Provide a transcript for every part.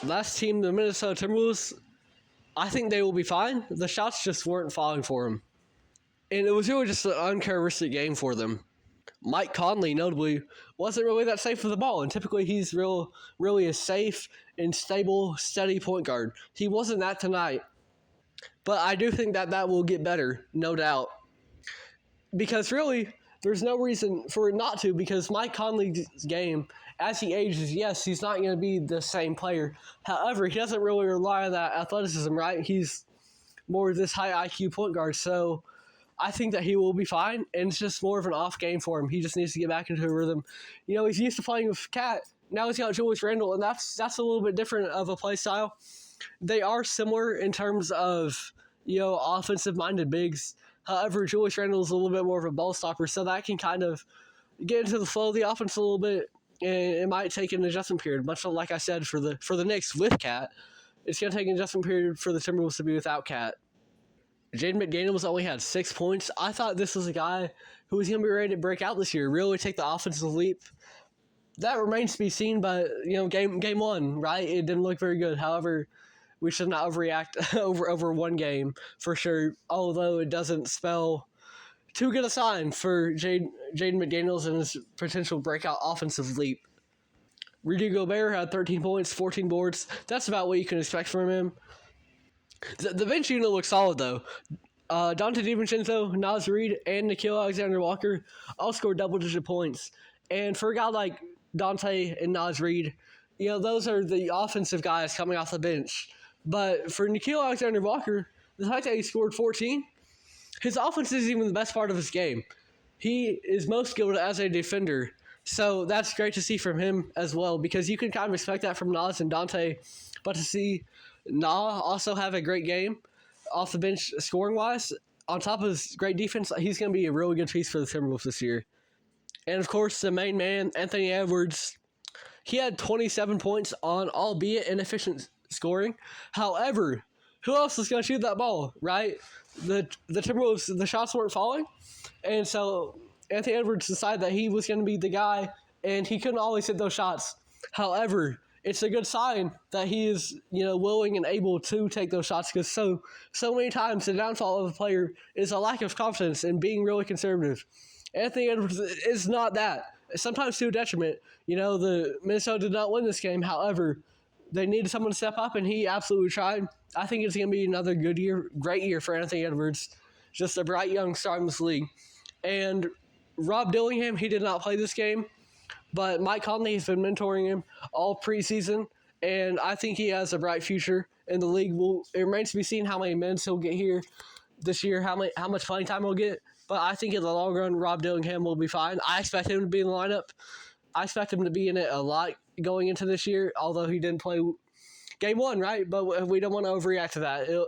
Last team, the Minnesota Timberwolves, I think they will be fine. The shots just weren't falling for them. And it was really just an uncharacteristic game for them. Mike Conley, notably, wasn't really that safe with the ball. And typically he's really a safe and stable, steady point guard. He wasn't that tonight. But I do think that will get better, no doubt. Because really, there's no reason for it not to, because Mike Conley's game, as he ages, yes, he's not going to be the same player. However, he doesn't really rely on that athleticism, right? He's more this high IQ point guard, so I think that he will be fine, and it's just more of an off game for him. He just needs to get back into a rhythm. He's used to playing with Cat. Now he's got Julius Randle, and that's a little bit different of a play style. They are similar in terms of, offensive-minded bigs. However, Julius Randle is a little bit more of a ball stopper, so that can kind of get into the flow of the offense a little bit, and it might take an adjustment period. Much like I said for the Knicks with Cat, it's going to take an adjustment period for the Timberwolves to be without Cat. Jaden McDaniels only had 6 points. I thought this was a guy who was going to be ready to break out this year, really take the offensive leap. That remains to be seen, but game one, right? It didn't look very good. However, we should not overreact over one game for sure, although it doesn't spell too good a sign for Jaden McDaniels and his potential breakout offensive leap. Rudy Gobert had 13 points, 14 boards. That's about what you can expect from him. The bench unit looks solid, though. Donte Divencenzo, Naz Reid, and Nickeil Alexander-Walker all scored double-digit points. And for a guy like Donte and Naz Reid, those are the offensive guys coming off the bench. But for Nickeil Alexander-Walker, the fact that he scored 14, his offense isn't even the best part of his game. He is most skilled as a defender. So that's great to see from him as well, because you can kind of expect that from Naz and Donte. But to see Na also have a great game off the bench scoring-wise, on top of his great defense, he's going to be a really good piece for the Timberwolves this year. And, of course, the main man, Anthony Edwards, he had 27 points on, albeit inefficient scoring. However, who else is going to shoot that ball, right? The Timberwolves, the shots weren't falling, and so Anthony Edwards decided that he was going to be the guy, and he couldn't always hit those shots. However, it's a good sign that he is, willing and able to take those shots, because so many times the downfall of a player is a lack of confidence and being really conservative. Anthony Edwards is not that. Sometimes to a detriment. The Minnesota did not win this game. However, they needed someone to step up, and he absolutely tried. I think it's going to be another great year for Anthony Edwards. Just a bright young star in this league. And Rob Dillingham, he did not play this game, but Mike Conley has been mentoring him all preseason, and I think he has a bright future in the league. It remains to be seen how many minutes he'll get here this year, how much playing time he'll get. But I think in the long run, Rob Dillingham will be fine. I expect him to be in the lineup. I expect him to be in it a lot going into this year, although he didn't play game one, right? But we don't want to overreact to that.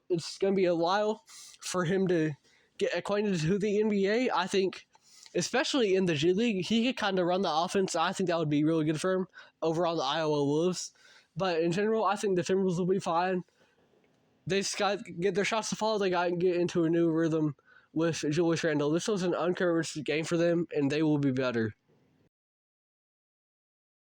It's going to be a while for him to get acquainted to the NBA. I think, especially in the G League, he could kind of run the offense. I think that would be really good for him over on the Iowa Wolves. But in general, I think the Timberwolves will be fine. They just got to get their shots to fall. They got to get into a new rhythm with Julius Randle. This was an uncharacteristic game for them, and they will be better.